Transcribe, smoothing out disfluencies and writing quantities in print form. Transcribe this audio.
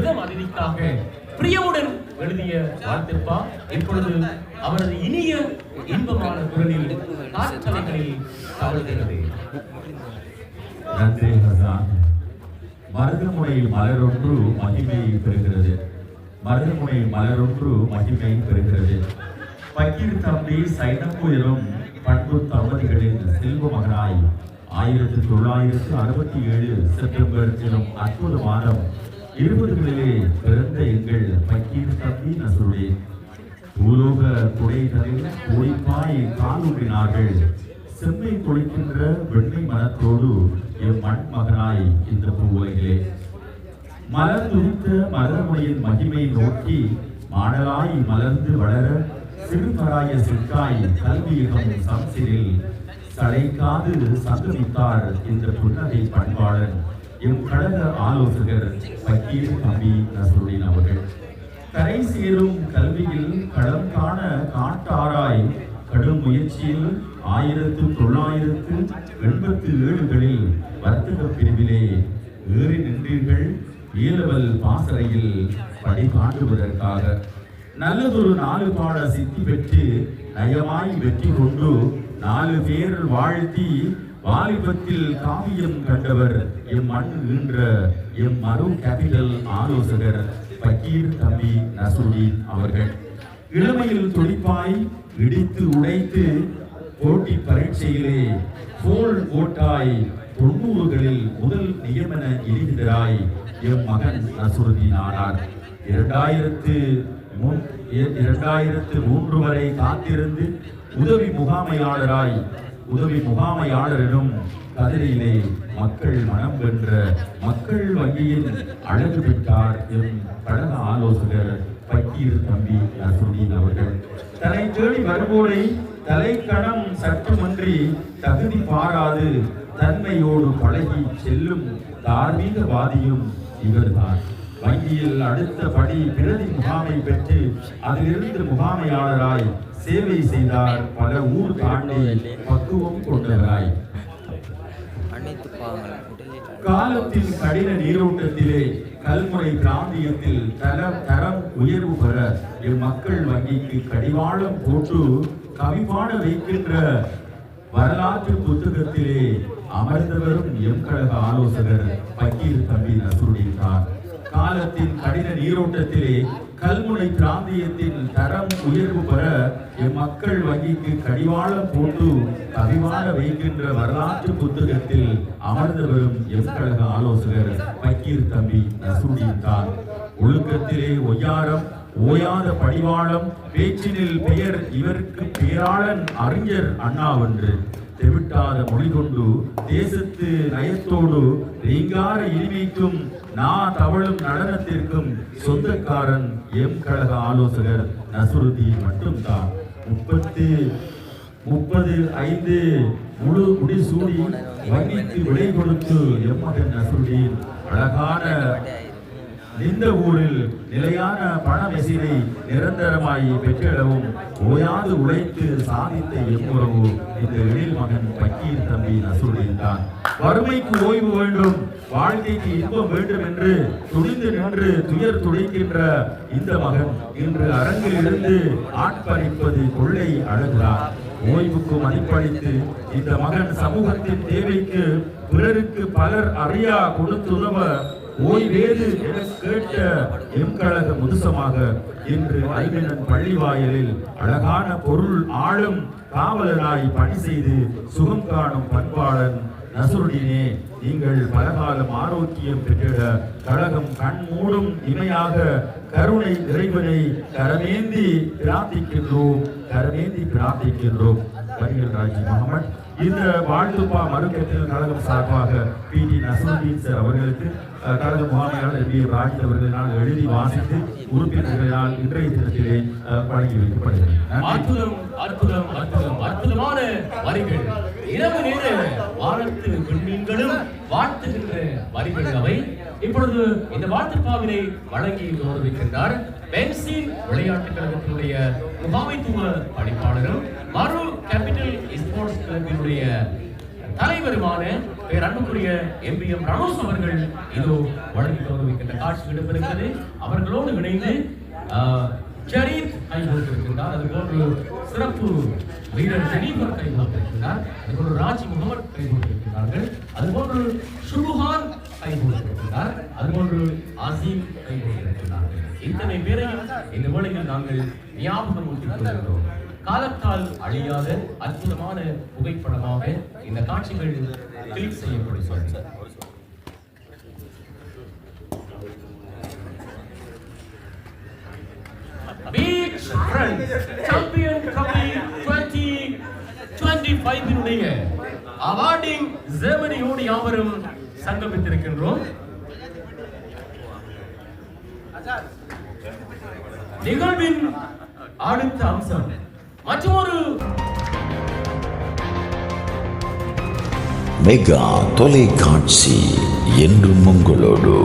பிரதம அதிதிக்காக பிரியமுடன் எழுதிய வாழ்த்துப்பா இப்பொழுது அவரது இனிய இன்பமான குரலில் காற்றலைகளில் தவழ்கிறது. நன்றி ஹசான். மருதமுனையில் மலரொன்று மகிமையை பெறுகிறது. மருதமுனையில் மலரொன்று மகிமையை பெறுகிறது. பக்கீர் தம்பி சைனப்புயரும் பண்பு தம்பதிகளின் செல்வ மகனாய் 1967 செப்டம்பர் எனும் அற்புத மாதம் 20களிலே பிறந்த எங்கள் பக்கீர் தம்பி நசுருடைய பூலோக குடைகளில் குடிப்பாய் காலூற்றினார்கள். செம்மை குளிக்கின்ற வெண்ணை மனத்தோடு என் மண் மகனாய் இந்த பூவுலகிலே மலர் துடித்த மலர்மொழியின் மகிமை நோக்கி மாடலாய் மலர்ந்து வளர சிறுபராய சிற்காய் கல்வியகம் சம்சிரில் சளைக்காது சங்கமித்தார் இந்த புன்னகை பண்பாளன் எம் கழக ஆலோசகர் பக்கீர் தம்பி நசுருதீன் அவர்கள். கரை சேரும் கல்வியில் களம் காண காட்டாராய் கடும் முயற்சியில் 1987களில் வர்த்தக பிரிவிலே ஏறி நின்றீர்கள். ஏலவல் பாசறையில் படிபாண்டுவதற்காக நல்லதொரு 4 பாட சித்தி பெற்று நயமாய் வெற்றி கொண்டு 4 பேர் வாழ்த்தி வாலிபத்தில் காவியம் கண்டவர் எம் மண் ஈன்ற எம் மரு கேபிட்டல் ஆலோசகர் பக்கீர் தம்பி நசுருதீன் அவர்கள். இளமையில் துடிப்பாய் இடித்து உடைத்து போட்டி பரீட்சையிலே போல் ஓட்டாய் 90களில் முதல் நியமன எரிகிறாய் எம் மகன் நசுருதீன் ஆனார். 2003 வரை காத்திருந்து உதவி முகாமையாளர் எனும் கதிரையிலே மக்கள் மனம் வென்ற மக்கள் வங்கியின் அழகு பெற்றார் எம் கழக ஆலோசகர் பக்கீர் தம்பி நசுருதீன் அவர்கள். தன்னை தேடி வருவோரை தலைக்கணம் சற்றுமன்றி தகுதி பாராது தன்மையோடு பழகி செல்லும் தார்மீகவாதியும் இவர்தான். வங்கியில் அடுத்த படி பிரதி முகாமை பெற்று அதிலிருந்து முகாமையாளராய் சேவை செய்தார். பல ஊர் தாண்டி பக்குவம் கொண்டவராய் காலத்தின் கடின நீரோட்டத்திலே கல்முனை பிராந்தியத்தில் தரம் உயர்வு பெற மக்கள் வங்கிக்கு கடிவாளம் போட்டு கவிபாட வைக்கின்ற வரலாற்று புத்தகத்திலே அமர்ந்தவரும் எம் கழக ஆலோசகர் பக்கீர் தம்பி நசுருதீன் தான். காலத்தின் கடின நீரோட்டத்திலே கல்முனை பிராந்தியத்தின் தரம் உயர்வு பெற மக்கள் வங்கிக்கு கடிவாளம் போட்டு கவிவாட வைக்கின்ற வரலாற்று புத்தகத்தில் அமர்ந்தவரும் எம் கழக ஆலோசகர் பக்கீர் தம்பி நசுருதீன் தான். ஒழுக்கத்திலே ஒய்யாரம் ஓயாத படிவாளம் பேச்சினில் பெயர் இவருக்கு பேராளன் அறிஞர் அண்ணாவென்று தெவிட்டாத மொழி கொண்டு தேசத்து நயத்தோடு ரீங்கார இனிமைக்கும் தவழும் நடனத்திற்கும் சொந்தக்காரன் எம் கழக ஆலோசகர் நசுருதீன் மட்டும்தான். 35 முழு முடிசூடி வங்கிக்கு விடை கொடுத்து எம் மகன் நசுருதீன் அழகான இந்த ஊரில் நிலையான பண மெசினை நிரந்தரமாய் பெற்றிடவும் ஓயாது உழைத்து சாதித்த எம்முறவு இந்த எழில் மகன் பக்கீர் தம்பி நசுருதீன் தான். வறுமைக்கு ஓய்வு வேண்டும், வாழ்க்கைக்கு இன்பம் வேண்டும் என்று துணிந்து நின்று துயர் துடைக்கின்ற இந்த மகன் இன்று அரங்கில் இருந்து ஆட்பறிப்பது கொள்ளை அழகுதான். ஓய்வுக்கு மதிப்பளித்து இந்த மகன் சமூகத்தின் தேவைக்கு பிறருக்கு பலர் அறியா கொடுத்துணவ ஓய்வேது என கேட்ட எம் கழக முதுசமாக இன்று ஐமனன் பள்ளிவாயலில் அழகான பொருள் ஆளும் காவலராய் பணி செய்து சுகம் காணும் பண்பாளன் நசுருதீனே, நீங்கள் பலகாலம் ஆரோக்கியம் பெற்றிட கழகம் கண் மூடும் இமையாக கருணை இறைவனை கரமேந்தி பிரார்த்திக்கின்றோம். வருகிற ராஜி முகமது இந்த வாழ்த்துப்பா மறுக்கத்தில் கழகம் சார்பாக PT நசுருதீன் சார் அவர்களுக்கு கழக முகாமையாளர் MA ராஜி அவர்களால் எழுதி வாசித்து உறுப்பினர்களால் இன்றைய தினத்திலே வழங்கி வைக்கப்படுகிறது. அற்புதமான வரிகள், இரவு நேர வானத்து விண்மீன்களும் வாழ்த்துகின்ற வரிகள் அவை. இப்பொழுது இந்த வாழ்த்துப்பாவினை வழங்கி கௌரவிக்கின்றார் பென்சின் விளையாட்டுக் கழகத்தினுடைய முகாமைத்துவ பணிப்பாளரும் மறு கேபிட்டல் ஸ்போர்ட்ஸ் கிளப்பினுடைய தலைவருமான பேரன்புக்குரிய MBM ரமேஷ் அவர்கள் இதோ வழங்கி கௌரவிக்கின்ற காட்சி இடம்பெறுகிறது. அவர்களோடு இணைந்து ஜரீத் கைகோர்த்திருக்கிறார். அதுபோன்று சிறப்பு வீரர் ஜெனீபர் கைகோர்த்திருக்கிறார். அதுபோன்று ராஜி முகமது கைகோர்த்திருக்கிறார்கள். அதுபோன்று ஷுபுஹான் கைகோர்த்திருக்கிறார். அதுபோன்று ஆசீம் கைகோர்த்திருக்கிறார்கள். இத்தனை பேரையும் இந்த வேளையில் நாங்கள் ஞாபகம் ஊட்டிக் கொள்கிறோம். காலத்தால் அழியாத அற்புதமான புகைப்படமாக இந்த காட்சிகள் கிளிக் செய்யப்படுகிறது. Beach Friends Champion Trophy 2025 awarding ஜெர்மனியோடு யாவரும் சங்கமித்திருக்கின்றோம். நிகழ்வின் அடுத்த அம்சம் மற்றொரு மெகா தொலைக்காட்சி என்றும் உங்களோடு.